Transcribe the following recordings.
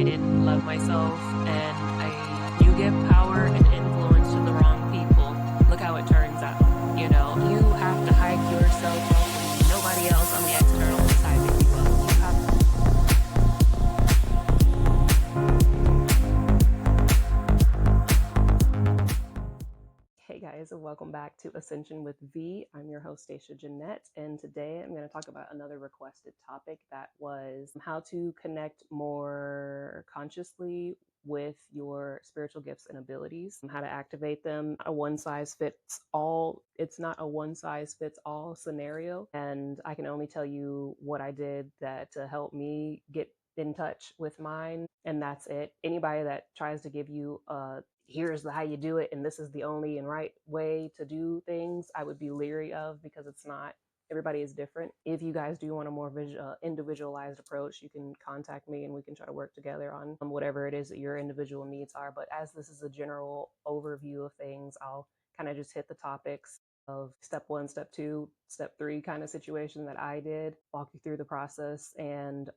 didn't love myself, and you give power and influence to the wrong people. Look how it turns out. You know, you have to hype yourself up, and nobody else on the external is hyping you up. Hey guys, and welcome back to Ascension with V. I'm your host, Stashia Jeanette, and today I'm going to talk about another requested topic that was how to connect more consciously with your spiritual gifts and abilities, how to activate them. A one size fits all. It's not a one size fits all scenario, and I can only tell you what I did that to help me get in touch with mine, and that's it. Anybody that tries to give you here's how you do it and this is the only and right way to do things, I would be leery of, because it's not. Everybody is different. If you guys do want a more individualized approach, you can contact me and we can try to work together on whatever it is that your individual needs are. But as this is a general overview of things, I'll kind of just hit the topics of step 1, step 2, step 3 kind of situation that I did, walk you through the process, and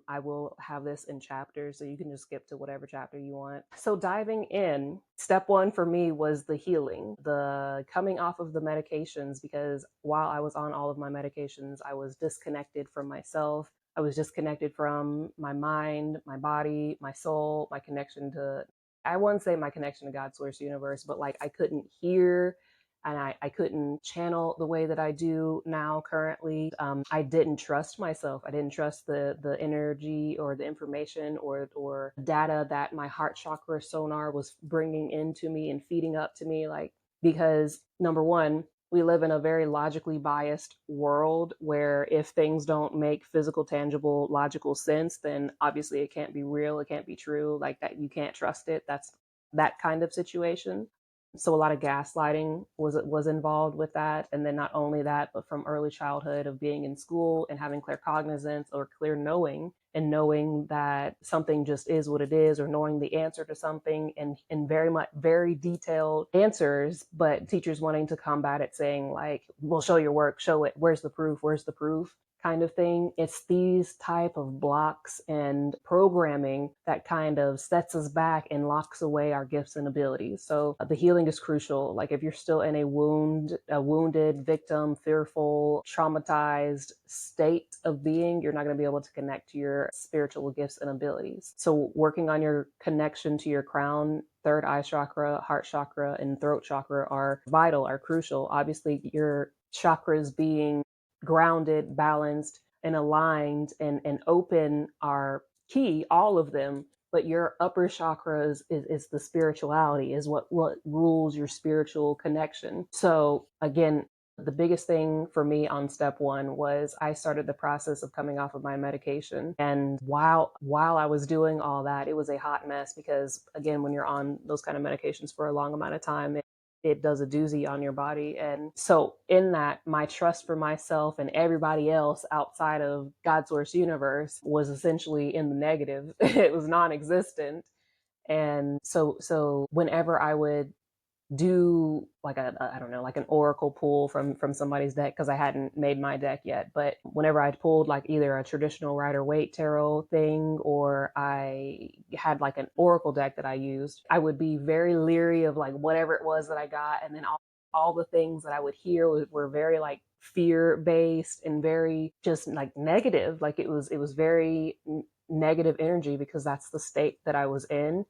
I will have this in chapters, so you can just skip to whatever chapter you want. So diving in, step 1 for me was the healing, the coming off of the medications, because while I was on all of my medications, I was disconnected from myself. I was disconnected from my mind, my body, my soul, my connection to, I wouldn't say my connection to God, source, universe, but like I couldn't hear and I couldn't channel the way that I do now currently. I didn't trust myself. I didn't trust the energy or the information or data that my heart chakra sonar was bringing into me and feeding up to me. Like, because number one, we live in a very logically biased world where if things don't make physical, tangible, logical sense, then obviously it can't be real. It can't be true. Like that, you can't trust it. That's that kind of situation. So a lot of gaslighting was involved with that. And then not only that, but from early childhood of being in school and having clear cognizance or clear knowing, and knowing that something just is what it is, or knowing the answer to something, and very detailed answers, but teachers wanting to combat it, saying like, well, show your work, show it, where's the proof kind of thing. It's these type of blocks and programming that kind of sets us back and locks away our gifts and abilities. So the healing is crucial. Like if you're still in a wounded, victim, fearful, traumatized state of being, you're not going to be able to connect to your spiritual gifts and abilities. So working on your connection to your crown, third eye chakra, heart chakra, and throat chakra are vital, are crucial. Obviously, your chakras being grounded, balanced, and aligned and open are key, all of them. But your upper chakras is the spirituality, is what rules your spiritual connection. So again, the biggest thing for me on step 1 was I started the process of coming off of my medication. And while I was doing all that, it was a hot mess, because again, when you're on those kind of medications for a long amount of time, it does a doozy on your body. And so in that, my trust for myself and everybody else outside of God, source, universe was essentially in the negative. It was non-existent. And so whenever I would do like I don't know, like an oracle pull from somebody's deck, because I hadn't made my deck yet, but whenever I pulled like either a traditional Rider-Waite tarot thing, or I had like an oracle deck that I used, I would be very leery of like whatever it was that I got. And then all the things that I would hear were very like fear based and very just like negative. Like it was very negative energy, because that's the state that I was in.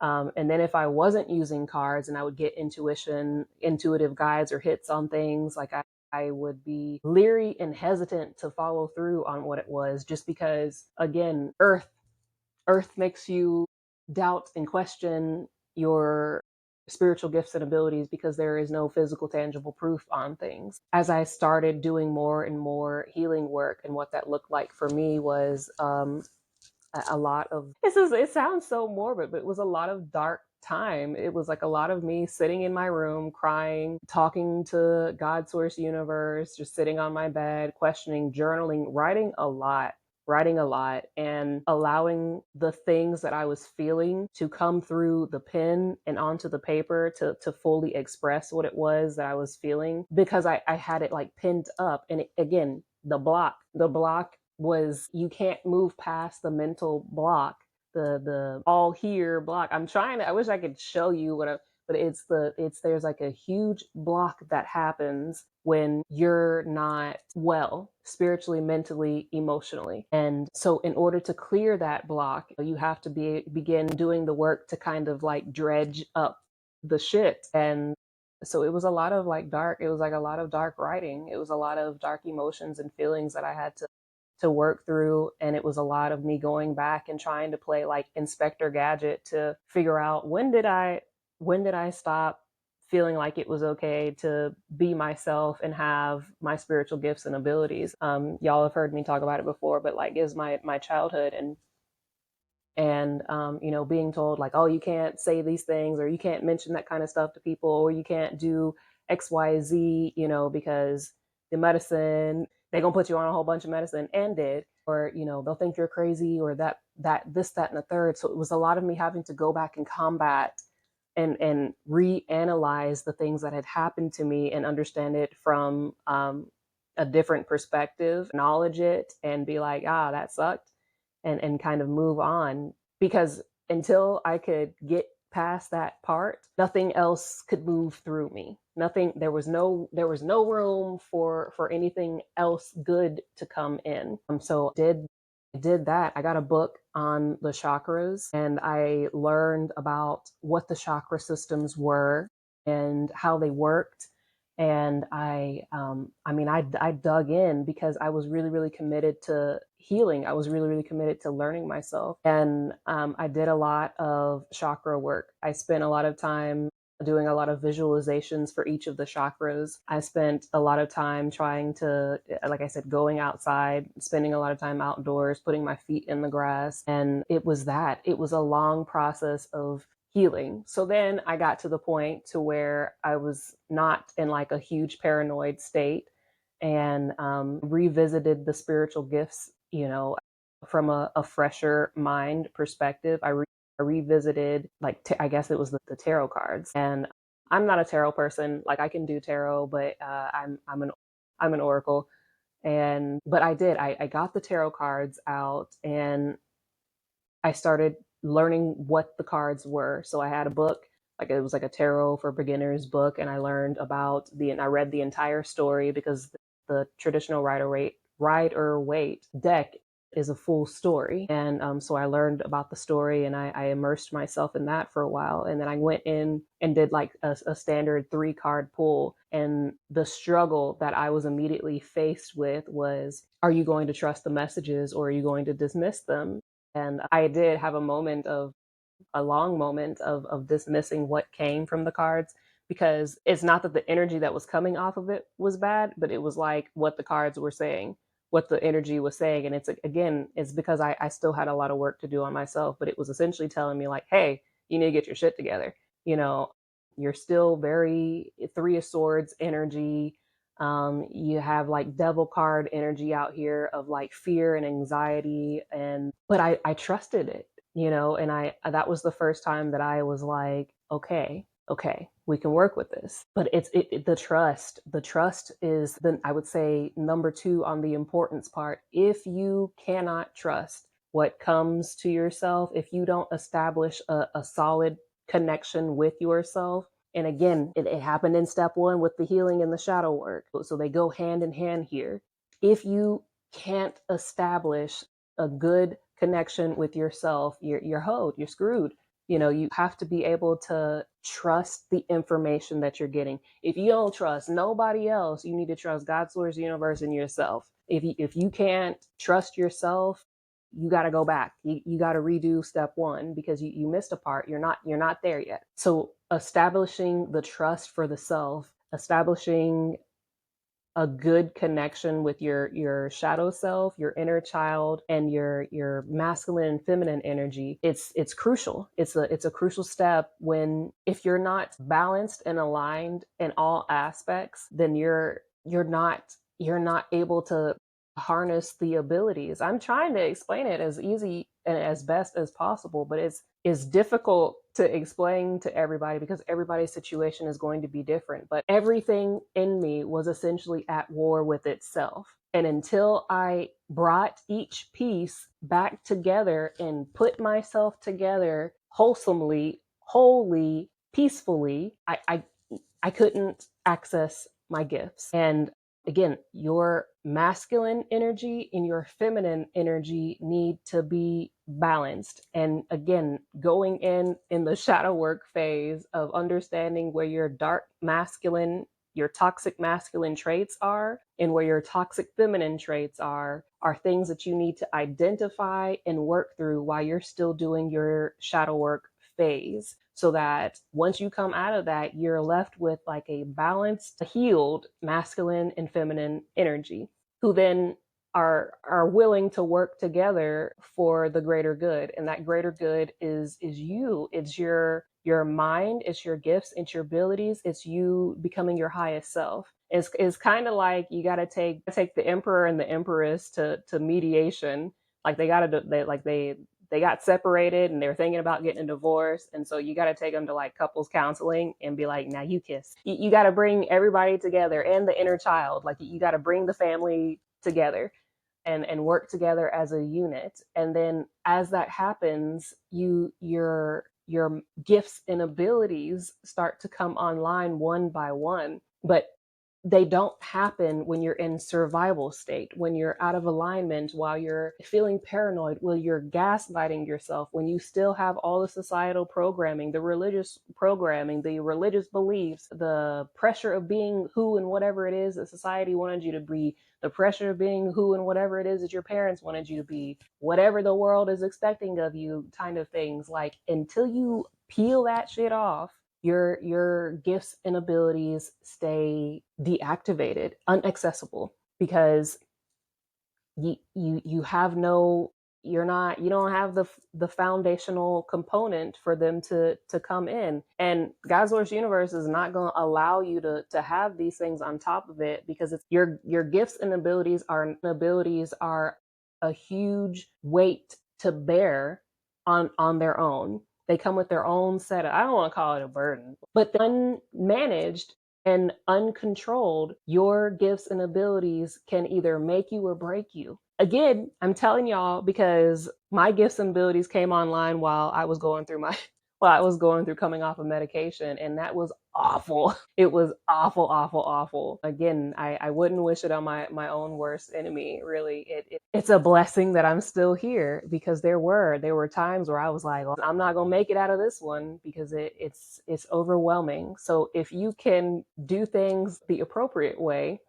And then if I wasn't using cards and I would get intuitive guides or hits on things, like I would be leery and hesitant to follow through on what it was, just because, again, earth makes you doubt and question your spiritual gifts and abilities, because there is no physical, tangible proof on things. As I started doing more and more healing work, and what that looked like for me was a lot of, it sounds so morbid, but it was a lot of dark time. It was like a lot of me sitting in my room, crying, talking to God, source, universe, just sitting on my bed, questioning, journaling, writing a lot, and allowing the things that I was feeling to come through the pen and onto the paper to fully express what it was that I was feeling, because I had it like pinned up. And again, the block was, you can't move past the mental block the all here block. I wish I could show you but there's like a huge block that happens when you're not well spiritually, mentally, emotionally. And so in order to clear that block, you have to begin doing the work to kind of like dredge up the shit. And so it was a lot of like it was like a lot of dark writing. It was a lot of dark emotions and feelings that I had to work through. And it was a lot of me going back and trying to play like Inspector Gadget to figure out when did I stop feeling like it was okay to be myself and have my spiritual gifts and abilities. Y'all have heard me talk about it before, but like is my childhood and you know, being told like, oh, you can't say these things, or you can't mention that kind of stuff to people, or you can't do XYZ, you know, because the medicine, they're gonna put you on a whole bunch of medicine, and did, or you know, they'll think you're crazy, or that this, that, and the third. So it was a lot of me having to go back and combat and reanalyze the things that had happened to me and understand it from a different perspective, acknowledge it, and be like, that sucked, and kind of move on. Because until I could get past that part, nothing else could move through me. Nothing. There was no room for anything else good to come in. So did that. I got a book on the chakras, and I learned about what the chakra systems were and how they worked. And I dug in because I was really, really committed to healing. I was really, really committed to learning myself. And I did a lot of chakra work. I spent a lot of time doing a lot of visualizations for each of the chakras. I spent a lot of time trying to, like I said, going outside, spending a lot of time outdoors, putting my feet in the grass. And it was a long process of healing. So then I got to the point to where I was not in like a huge paranoid state, and revisited the spiritual gifts, you know, from a fresher mind perspective. I revisited like I guess it was the tarot cards, and I'm not a tarot person. Like I can do tarot, but I'm an oracle, and but I got the tarot cards out, and I started learning what the cards were. So I had a book, like it was like a tarot for beginners book, and I learned about and I read the entire story, because the traditional Rider Waite deck is a full story. And so I learned about the story, and I immersed myself in that for a while. And then I went in and did like a standard 3-card pull. And the struggle that I was immediately faced with was, are you going to trust the messages, or are you going to dismiss them? And I did have a long moment of dismissing what came from the cards, because it's not that the energy that was coming off of it was bad, but it was like what the cards were saying, what the energy was saying. And it's because I still had a lot of work to do on myself, but it was essentially telling me like, hey, you need to get your shit together. You know, you're still very 3 of Swords energy. You have like devil card energy out here of like fear and anxiety, but I trusted it, you know, and that was the first time that I was like, okay, we can work with this. But the trust is then, I would say, number 2 on the importance part. If you cannot trust what comes to yourself, if you don't establish a solid connection with yourself, and again, it happened in step 1 with the healing and the shadow work. So they go hand in hand here. If you can't establish a good connection with yourself, you're hoed, you're screwed. You know, you have to be able to trust the information that you're getting. If you don't trust nobody else, you need to trust God, source, universe, and yourself. If you can't trust yourself, you got to go back. You got to redo step 1, because you missed a part. You're not there yet. So establishing the trust for the self, establishing a good connection with your shadow self, your inner child, and your masculine and feminine energy, it's crucial. It's a crucial step. When if you're not balanced and aligned in all aspects, then you're not able to harness the abilities. I'm trying to explain it as easy and as best as possible, but it's difficult to explain to everybody, because everybody's situation is going to be different. But everything in me was essentially at war with itself. And until I brought each piece back together and put myself together wholesomely, wholly, peacefully, I couldn't access my gifts. And again, your masculine energy and your feminine energy need to be balanced. And again, going in the shadow work phase of understanding where your dark masculine, your toxic masculine traits are, and where your toxic feminine traits are things that you need to identify and work through while you're still doing your shadow work phase, so that once you come out of that, you're left with like a balanced, healed masculine and feminine energy, who then are willing to work together for the greater good. And that greater good is you. It's your mind, it's your gifts, it's your abilities, it's you becoming your highest self. It's kind of like you got to take the emperor and the empress to mediation. Like they got separated and they're thinking about getting a divorce. And so you got to take them to like couples counseling and be like, now you kiss. You got to bring everybody together and the inner child. Like you got to bring the family together and work together as a unit. And then as that happens, your gifts and abilities start to come online one by one. But they don't happen when you're in survival state, when you're out of alignment, while you're feeling paranoid, while you're gaslighting yourself, when you still have all the societal programming, the religious programming, the religious beliefs, the pressure of being who and whatever it is that society wanted you to be, the pressure of being who and whatever it is that your parents wanted you to be, whatever the world is expecting of you, kind of things. Like, until you peel that shit off, your gifts and abilities stay deactivated, inaccessible, because you have no, you don't have the foundational component for them to come in. And God's Source Universe is not going to allow you to have these things on top of it, because it's your gifts and abilities are a huge weight to bear on their own. They come with their own set of, I don't want to call it a burden, but unmanaged and uncontrolled, your gifts and abilities can either make you or break you. Again, I'm telling y'all because my gifts and abilities came online while I was going through coming off of medication, and that was awful. It was awful, awful, awful. Again, I wouldn't wish it on my own worst enemy. Really, it's a blessing that I'm still here, because there were times where I was like, well, I'm not gonna make it out of this one, because it's overwhelming. So if you can do things the appropriate way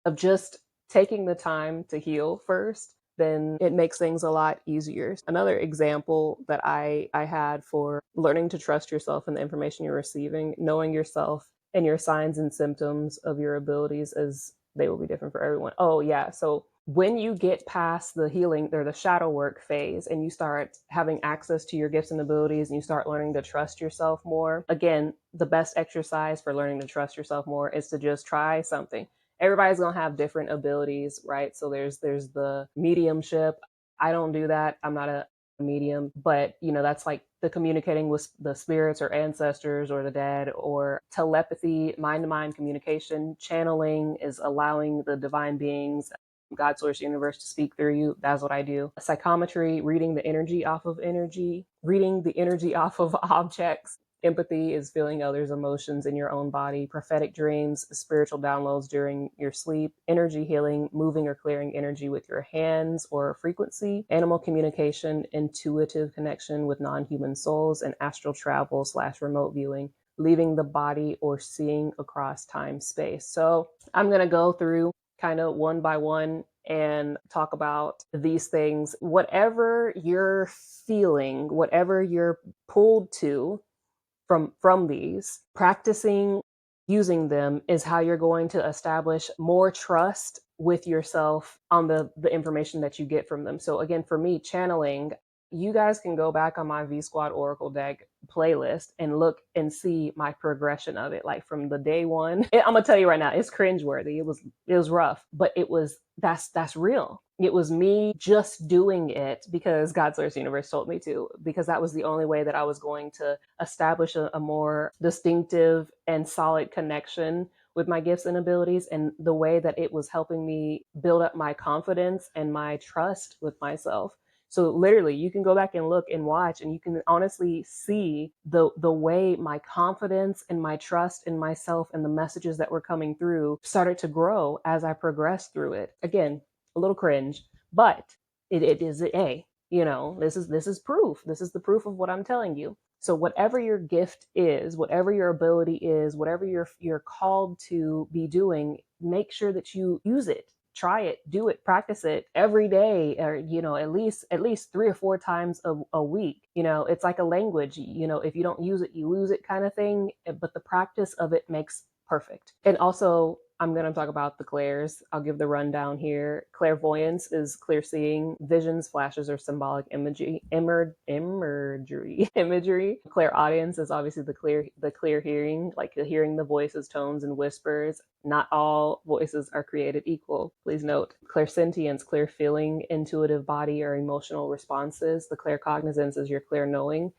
of just taking the time to heal first, then it makes things a lot easier. Another example that I had for learning to trust yourself and the information you're receiving, knowing yourself and your signs and symptoms of your abilities, as they will be different for everyone. Oh yeah, so when you get past the healing or the shadow work phase and you start having access to your gifts and abilities and you start learning to trust yourself more, again, the best exercise for learning to trust yourself more is to just try something. Everybody's gonna have different abilities, right? So there's the mediumship. I don't do that. I'm not a medium, but that's like the communicating with the spirits or ancestors or the dead, or telepathy, mind to mind communication. Channeling is allowing the divine beings, God, Source, Universe, to speak through you. That's what I do. Psychometry, reading the energy off of energy, reading the energy off of objects. Empathy is feeling others' emotions in your own body. Prophetic dreams, spiritual downloads during your sleep. Energy healing, moving or clearing energy with your hands or frequency. Animal communication, intuitive connection with non-human souls, and astral travel / remote viewing, leaving the body or seeing across time space. So I'm going to go through kind of one by one and talk about these things. Whatever you're feeling, whatever you're pulled to from these, practicing using them is how you're going to establish more trust with yourself on the information that you get from them. So again, for me, channeling, you guys can go back on my V Squad Oracle deck playlist and look and see my progression of it. Like from the day one, I'm gonna tell you right now, it's cringeworthy. It was rough, but that's real. It was me just doing it because God's Source Universe told me to, because that was the only way that I was going to establish a more distinctive and solid connection with my gifts and abilities, and the way that it was helping me build up my confidence and my trust with myself. So literally, you can go back and look and watch, and you can honestly see the way my confidence and my trust in myself and the messages that were coming through started to grow as I progressed through it. Again, a little cringe, but it is a, this is proof. This is the proof of what I'm telling you. So whatever your gift is, whatever your ability is, whatever you're called to be doing, make sure that you use it. Try it, do it, practice it every day, or at least 3 or 4 times a week. It's like a language. If you don't use it, you lose it, kind of thing. But the practice of it makes perfect. And also, I'm going to talk about the clairs. I'll give the rundown here. Clairvoyance is clear seeing, visions, flashes, or symbolic imagery. Clairaudience is obviously the clear hearing, like hearing the voices, tones, and whispers. Not all voices are created equal. Please note, clairsentience, clear feeling, intuitive body or emotional responses. The claircognizance is your clear knowing.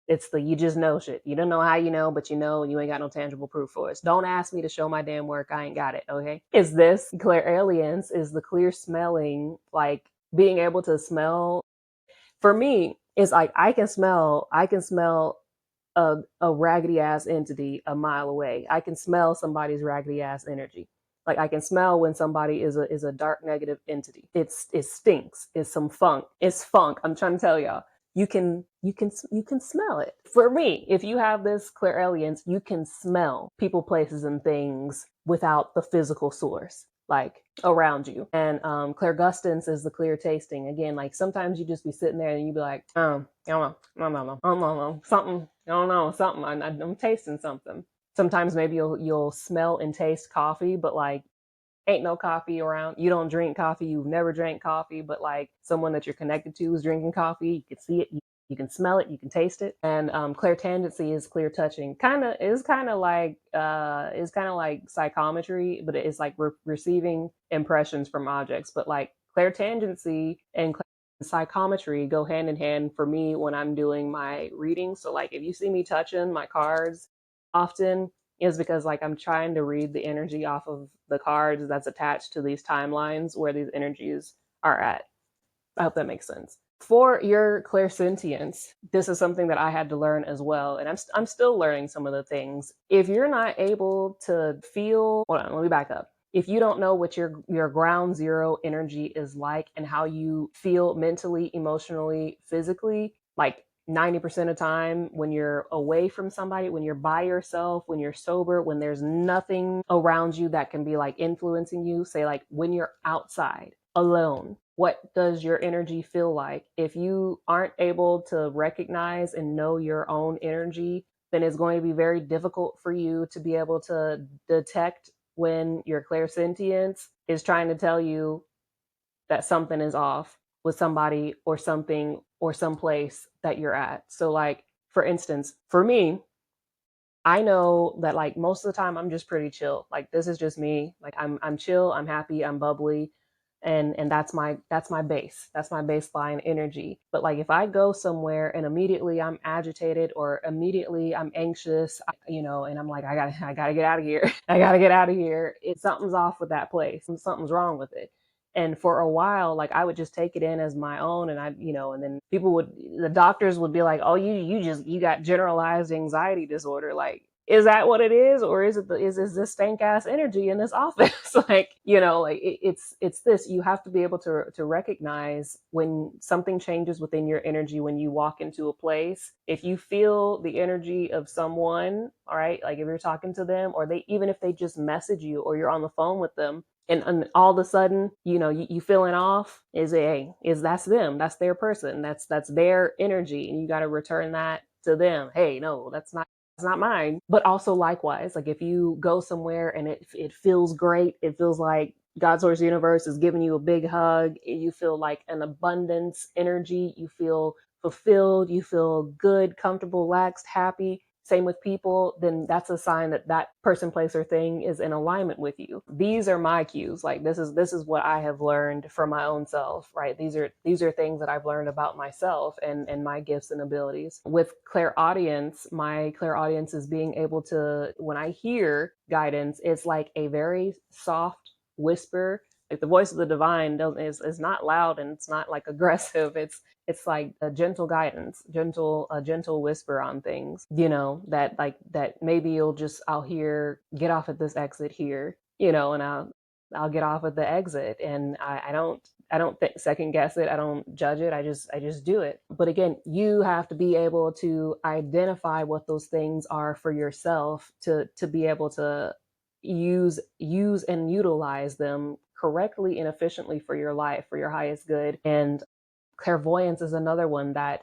It's the you just know shit. You don't know how you know, but you know, and you ain't got no tangible proof for it. So don't ask me to show my damn work. I ain't got it. Okay. Is this clairalience is the clear smelling, like being able to smell. For me, it's like I can smell a raggedy ass entity a mile away. I can smell somebody's raggedy ass energy. Like I can smell when somebody is a dark negative entity. It stinks. It's some funk. It's funk. I'm trying to tell y'all. You can smell it. For me, if you have this clairalience, you can smell people, places, and things without the physical source, like around you. And clairgustance is the clear tasting. Again, like sometimes you just be sitting there and you be like, I don't know, something, I don't know, something. I'm tasting something. Sometimes maybe you'll smell and taste coffee, but like ain't no coffee around. You don't drink coffee. You've never drank coffee, but like someone that you're connected to is drinking coffee. You can see it. You can smell it. You can taste it. And clairtangency is clear touching. Kind of like psychometry, but it's like receiving impressions from objects. But like clairtangency and psychometry go hand in hand for me when I'm doing my reading. So like if you see me touching my cards often, is because like I'm trying to read the energy off of the cards that's attached to these timelines where these energies are at. I hope that makes sense. For your clairsentience, this is something that I had to learn as well, and I'm still learning some of the things. If you're not able to feel, hold on, let me back up. If you don't know what your ground zero energy is like and how you feel mentally, emotionally, physically, like 90% of the time when you're away from somebody, when you're by yourself, when you're sober, when there's nothing around you that can be like influencing you, say like when you're outside alone, what does your energy feel like? If you aren't able to recognize and know your own energy, then it's going to be very difficult for you to be able to detect when your clairsentience is trying to tell you that something is off with somebody or something or someplace that you're at. So like for instance, for me, I know that like most of the time I'm just pretty chill. Like this is just me. Like I'm chill, I'm happy, I'm bubbly, and that's my base. That's my baseline energy. But like if I go somewhere and immediately I'm agitated or immediately I'm anxious, and I'm like I gotta get out of here. I gotta get out of here. Something's off with that place. Something's wrong with it. And for a while, like I would just take it in as my own, and and then the doctors would be like, "Oh, you got generalized anxiety disorder." Like, is that what it is, or is this stank ass energy in this office? Like, it's this. You have to be able to recognize when something changes within your energy when you walk into a place. If you feel the energy of someone, all right, like if you're talking to them, or even if they just message you, or you're on the phone with them, and all of a sudden, you feeling off, that's them, that's their person, that's their energy, and you got to return that to them. Hey, no, that's not mine. But also likewise, like if you go somewhere and it feels great, it feels like God source universe is giving you a big hug, you feel like an abundance energy, you feel fulfilled, you feel good, comfortable, relaxed, happy. same with people, then that's a sign that that person, place, or thing is in alignment with you. These are my cues. Like this is what I have learned from my own self, right? These are things that I've learned about myself and my gifts and abilities. With clairaudience, my clairaudience is being able to, when I hear guidance, it's like a very soft whisper. Like the voice of the divine is not loud and it's not like aggressive. It's like a gentle guidance, a gentle whisper on things, that like that maybe I'll hear, get off at this exit here, and I'll get off at the exit, and I don't second guess it. I don't judge it. I just do it. But again, you have to be able to identify what those things are for yourself to be able to use and utilize them correctly and efficiently for your life, for your highest good. And clairvoyance is another one that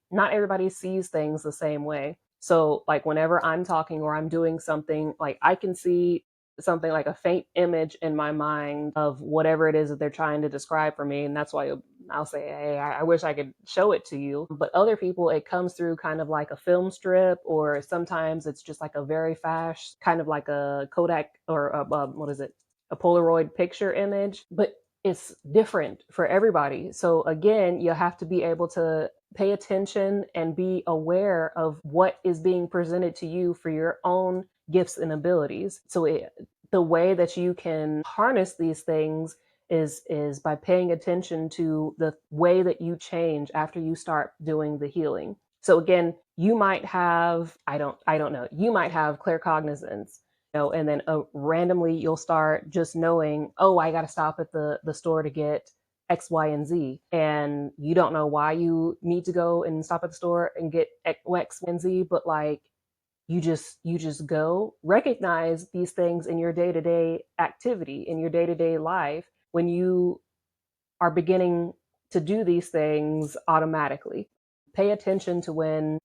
not everybody sees things the same way. So like whenever I'm talking or I'm doing something, like I can see something like a faint image in my mind of whatever it is that they're trying to describe for me. And that's why I'll say, hey, I wish I could show it to you. But other people, it comes through kind of like a film strip, or sometimes it's just like a very fast, kind of like a Kodak or what is it? A Polaroid picture image. But it's different for everybody. So again, you have to be able to pay attention and be aware of what is being presented to you for your own gifts and abilities. So the way that you can harness these things is by paying attention to the way that you change after you start doing the healing. So again, you might have, I don't know, you might have claircognizance, and then randomly you'll start just knowing, oh, I got to stop at the store to get X, Y, and Z. And you don't know why you need to go and stop at the store and get X, Y, and Z, but like you just go. Recognize these things in your day-to-day activity, in your day-to-day life, when you are beginning to do these things automatically. Pay attention to when,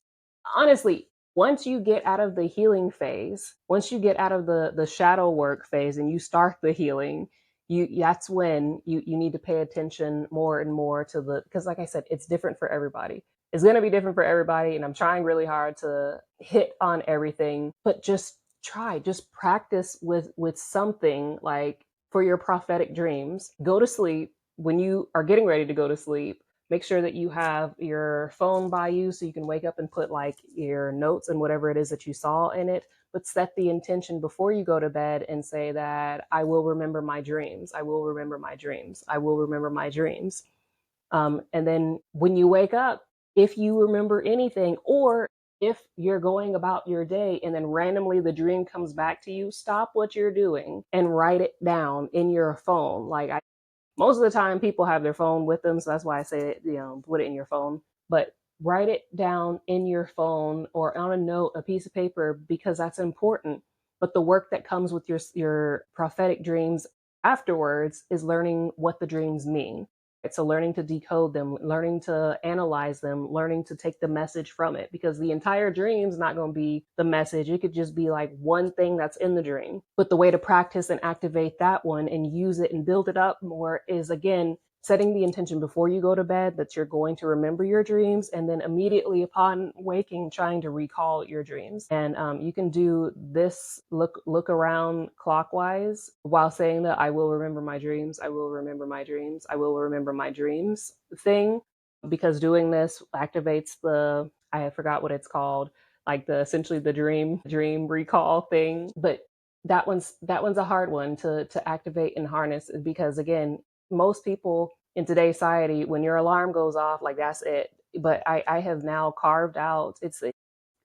honestly, once you get out of the healing phase, once you get out of the shadow work phase and you start the healing, that's when you need to pay attention more and more to because like I said, it's different for everybody. It's going to be different for everybody, and I'm trying really hard to hit on everything, but just practice with something. Like for your prophetic dreams, go to sleep. When you are getting ready to go to sleep, make sure that you have your phone by you so you can wake up and put like your notes and whatever it is that you saw in it. But set the intention before you go to bed and say that I will remember my dreams. I will remember my dreams. I will remember my dreams. And then when you wake up, if you remember anything, or if you're going about your day and then randomly the dream comes back to you, stop what you're doing and write it down in your phone. Most of the time people have their phone with them, so that's why I say, put it in your phone. But write it down in your phone or on a note, a piece of paper, because that's important. But the work that comes with your prophetic dreams afterwards is learning what the dreams mean. So learning to decode them, learning to analyze them, learning to take the message from it, because the entire dream is not going to be the message. It could just be like one thing that's in the dream. But the way to practice and activate that one and use it and build it up more is, again, setting the intention before you go to bed that you're going to remember your dreams, and then immediately upon waking, trying to recall your dreams. And you can do this, look around clockwise while saying that I will remember my dreams, I will remember my dreams, I will remember my dreams thing, because doing this activates I forgot what it's called, like essentially the dream recall thing. But that one's a hard one to activate and harness, because again, most people in today's society, when your alarm goes off, like that's it. But I have now carved out, it's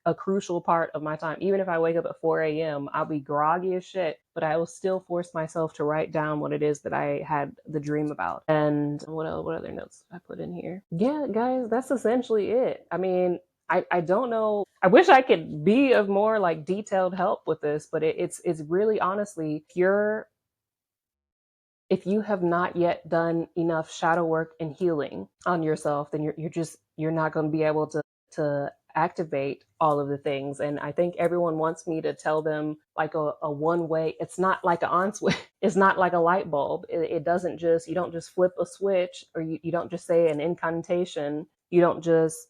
a crucial part of my time. Even if I wake up at 4 a.m., I'll be groggy as shit, but I will still force myself to write down what it is that I had the dream about. And what other notes I put in here? Yeah, guys, that's essentially it. I mean, I don't know. I wish I could be of more like detailed help with this, but it's really, honestly, if you have not yet done enough shadow work and healing on yourself, then you're not going to be able to activate all of the things. And I think everyone wants me to tell them like a one way. It's not like an on switch. It's not like a light bulb. It doesn't just, you don't just flip a switch, or you don't just say an incantation. You don't just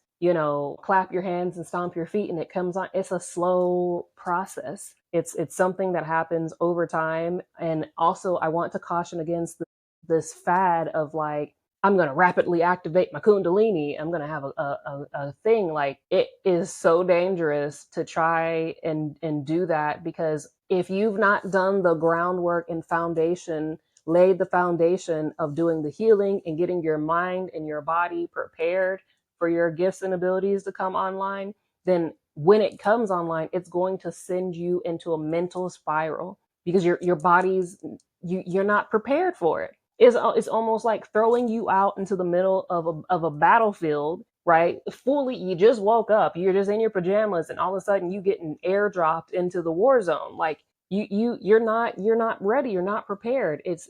clap your hands and stomp your feet and it comes on. It's a slow process. It's something that happens over time. And also, I want to caution against this fad of like, I'm going to rapidly activate my kundalini. I'm going to have a thing. Like, it is so dangerous to try and do that, because if you've not done the groundwork and foundation, laid the foundation of doing the healing and getting your mind and your body prepared for your gifts and abilities to come online, then when it comes online, it's going to send you into a mental spiral, because your body's you're not prepared for it. It's almost like throwing you out into the middle of a battlefield, right? Fully, you just woke up, you're just in your pajamas, and all of a sudden you getting airdropped into the war zone. Like, you're not ready, you're not prepared. It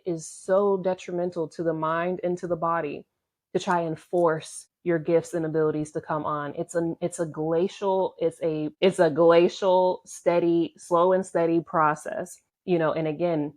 is so detrimental to the mind and to the body to try and force your gifts and abilities to come on. It's a glacial, steady, slow and steady process. And again,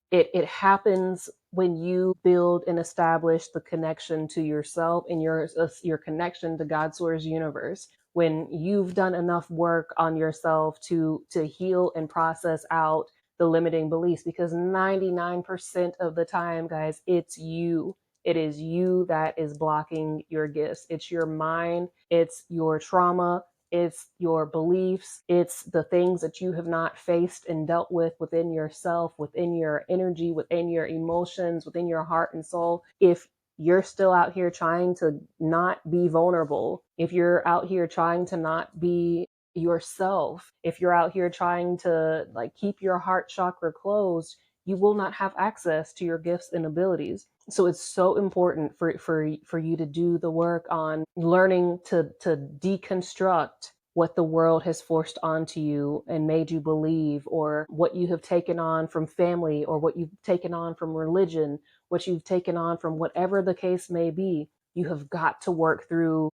it happens when you build and establish the connection to yourself and your connection to God's source universe. When you've done enough work on yourself to heal and process out the limiting beliefs, because 99% of the time, guys, it's you. It is you that is blocking your gifts. It's your mind, it's your trauma, it's your beliefs, it's the things that you have not faced and dealt with within yourself, within your energy, within your emotions, within your heart and soul. If you're still out here trying to not be vulnerable, if you're out here trying to not be yourself, if you're out here trying to like keep your heart chakra closed, you will not have access to your gifts and abilities. So it's so important for you to do the work on learning to deconstruct what the world has forced onto you and made you believe, or what you have taken on from family, or what you've taken on from religion, what you've taken on from whatever the case may be. You have got to work through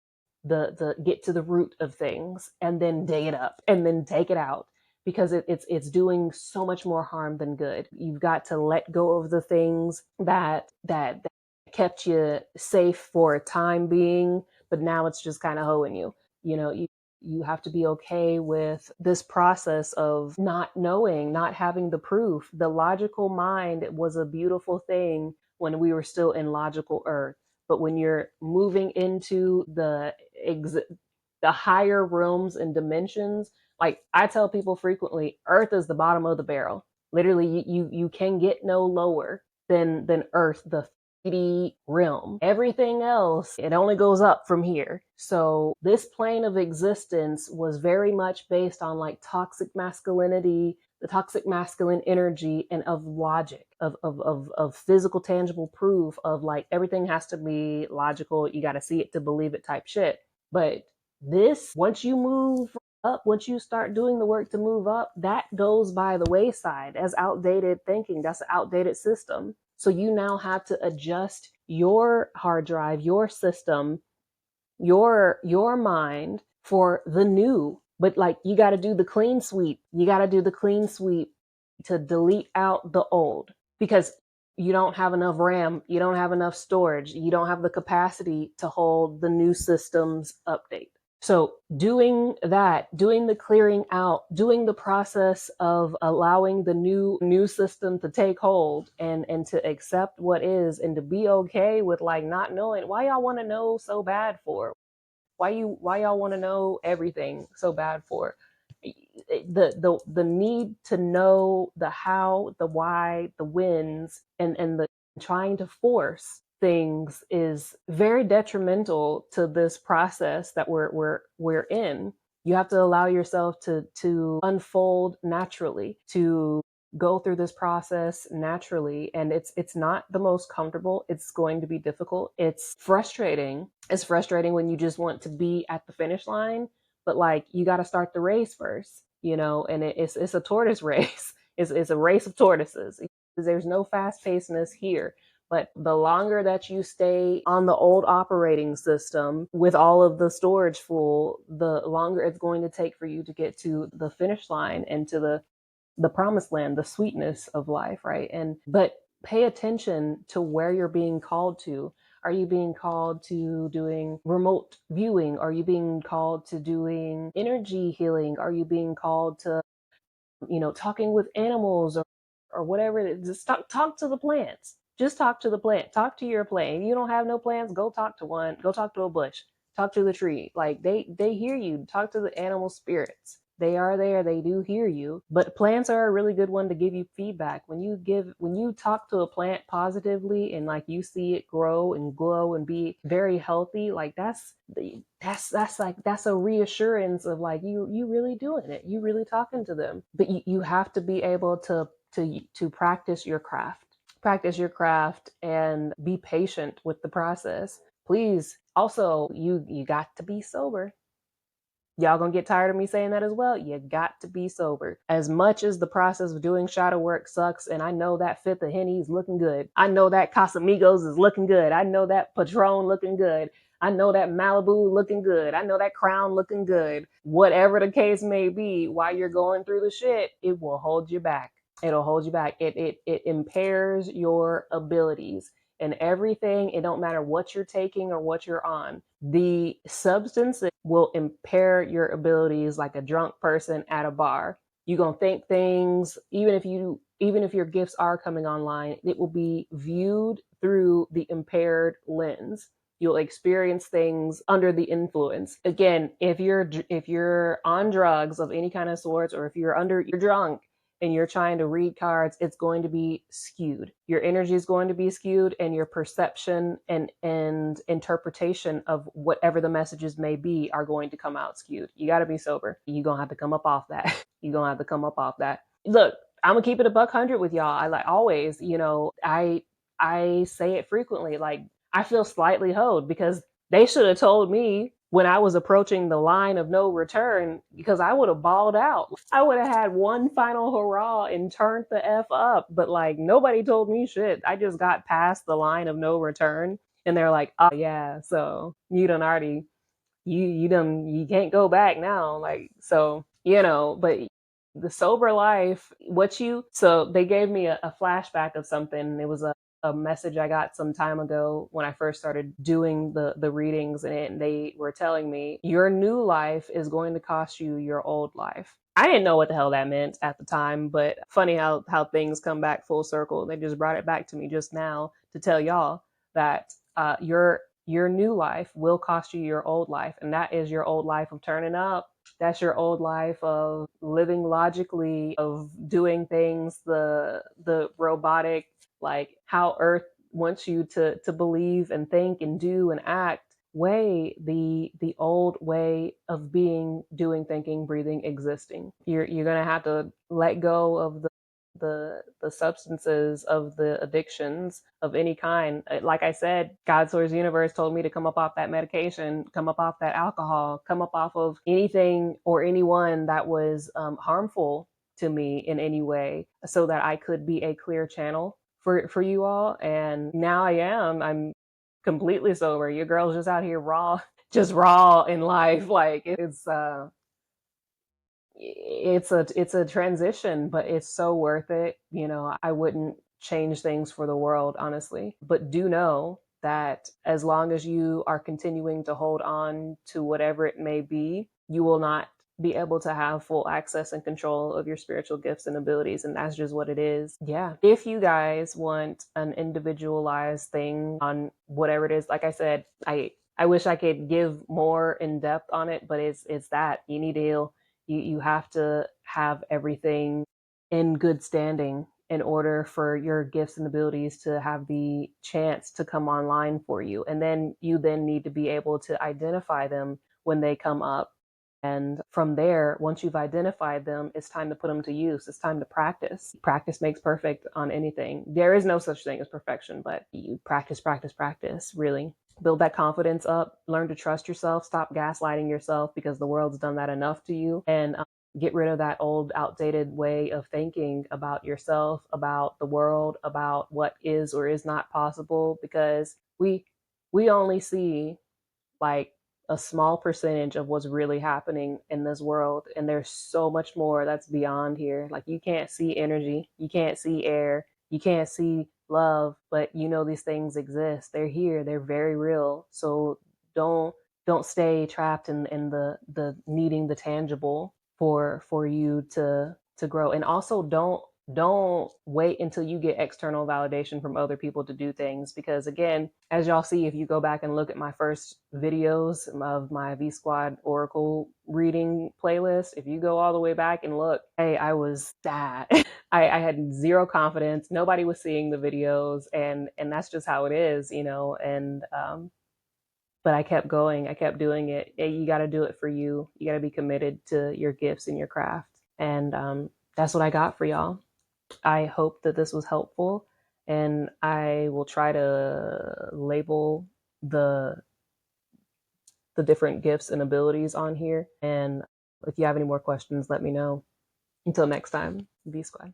the get to the root of things, and then dig it up and then take it out, because it's doing so much more harm than good. You've got to let go of the things that kept you safe for a time being, but now it's just kind of hoeing you. You have to be okay with this process of not knowing, not having the proof. The logical mind was a beautiful thing when we were still in logical earth, but when you're moving into the higher realms and dimensions, like I tell people frequently, earth is the bottom of the barrel. Literally, you can get no lower than earth, the 3D realm. Everything else, it only goes up from here. So this plane of existence was very much based on like toxic masculinity, the toxic masculine energy, and of logic, of physical tangible proof, of like everything has to be logical, you got to see it to believe it type shit. But this, once you move up, once you start doing the work to move up, that goes by the wayside as outdated thinking. That's an outdated system. So you now have to adjust your hard drive, your system, your mind for the new. But like, you got to do the clean sweep. You got to do the clean sweep to delete out the old, because you don't have enough RAM, you don't have enough storage, you don't have the capacity to hold the new system's update. So doing that, doing the clearing out, doing the process of allowing the new system to take hold and to accept what is, and to be okay with like not knowing. Why y'all want to know so bad for? Why y'all want to know everything so bad for? The need to know the how, the why, the wins, and the trying to force things is very detrimental to this process that we're in. You have to allow yourself to unfold naturally, to go through this process naturally. And it's not the most comfortable. It's going to be difficult. It's frustrating. It's frustrating when you just want to be at the finish line, but like, you got to start the race first, and it's a tortoise race. It's a race of tortoises. There's no fast pacedness here. But the longer that you stay on the old operating system with all of the storage full, the longer it's going to take for you to get to the finish line and to the promised land, the sweetness of life, right? But pay attention to where you're being called to. Are you being called to doing remote viewing? Are you being called to doing energy healing? Are you being called to, talking with animals, or whatever it is? Just talk to the plants. Just talk to the plant. Talk to your plant. If you don't have no plants, go talk to one. Go talk to a bush. Talk to the tree. Like they hear you. Talk to the animal spirits. They are there. They do hear you. But plants are a really good one to give you feedback. When you talk to a plant positively, and like you see it grow and glow and be very healthy, like that's a reassurance of like you really doing it. You really talking to them. But you have to be able to practice your craft. Practice your craft and be patient with the process. Please, also, you got to be sober. Y'all gonna get tired of me saying that as well. You got to be sober. As much as the process of doing shadow work sucks, and I know that fifth of Henny is looking good. I know that Casamigos is looking good. I know that Patron looking good. I know that Malibu looking good. I know that Crown looking good. Whatever the case may be, while you're going through the shit, it will hold you back. It'll hold you back. It impairs your abilities and everything. It don't matter what you're taking or what you're on. The substance will impair your abilities like a drunk person at a bar. You're gonna think things, even if your gifts are coming online, it will be viewed through the impaired lens. You'll experience things under the influence. Again, if you're on drugs of any kind of sorts, or if you're drunk and you're trying to read cards, it's going to be skewed. Your energy is going to be skewed, and your perception and interpretation of whatever the messages may be are going to come out skewed. You got to be sober. You're going to have to come up off that. You're going to have to come up off that. Look, I'm going to keep it a $100 with y'all. I like always, I say it frequently. Like, I feel slightly hoed because they should have told me when I was approaching the line of no return, because I would have balled out. I would have had one final hurrah and turned the F up. But like, nobody told me shit. I just got past the line of no return, and they're like, oh yeah, so you done already, you can't go back now. Like, so, but the sober life, so they gave me a flashback of something. It was a message I got some time ago when I first started doing the readings, and they were telling me your new life is going to cost you your old life. I didn't know what the hell that meant at the time, but funny how things come back full circle. They just brought it back to me just now to tell y'all that your new life will cost you your old life, and that is your old life of turning up. That's your old life of living logically, of doing things the robotic, like how Earth wants you to believe and think and do and act way, the old way of being, doing, thinking, breathing, existing. You're gonna have to let go of the substances, of the addictions of any kind. Like I said, God Source Universe told me to come up off that medication, come up off that alcohol, come up off of anything or anyone that was harmful to me in any way, so that I could be a clear channel for you all. And now I'm completely sober. Your girl's just out here raw, just raw in life. Like, it's a transition, but it's so worth it. I wouldn't change things for the world, honestly. But do know that as long as you are continuing to hold on to whatever it may be, you will not be able to have full access and control of your spiritual gifts and abilities. And that's just what it is. Yeah. If you guys want an individualized thing on whatever it is, like I said, I wish I could give more in depth on it, but it's that you need to heal. You have to have everything in good standing in order for your gifts and abilities to have the chance to come online for you. And then you need to be able to identify them when they come up. And from there, once you've identified them, it's time to put them to use. It's time to practice. Practice makes perfect on anything. There is no such thing as perfection, but you practice, really. Build that confidence up, learn to trust yourself, stop gaslighting yourself, because the world's done that enough to you, and get rid of that old outdated way of thinking about yourself, about the world, about what is or is not possible, because we only see like a small percentage of what's really happening in this world, and there's so much more that's beyond here. Like, you can't see energy, you can't see air, you can't see love, but you know these things exist. They're here. They're very real. So don't don't stay trapped in the needing the tangible for you to grow. And also don't wait until you get external validation from other people to do things, because again, as y'all see, if you go back and look at my first videos of my V Squad Oracle reading playlist, if you go all the way back and look, hey, I was sad. I had zero confidence. Nobody was seeing the videos, and that's just how it is, you know. And but I kept going. I kept doing it. You got to do it for you. You got to be committed to your gifts and your craft. And that's what I got for y'all. I hope that this was helpful, and I will try to label the the different gifts and abilities on here. And if you have any more questions, let me know. Until next time, V Squad.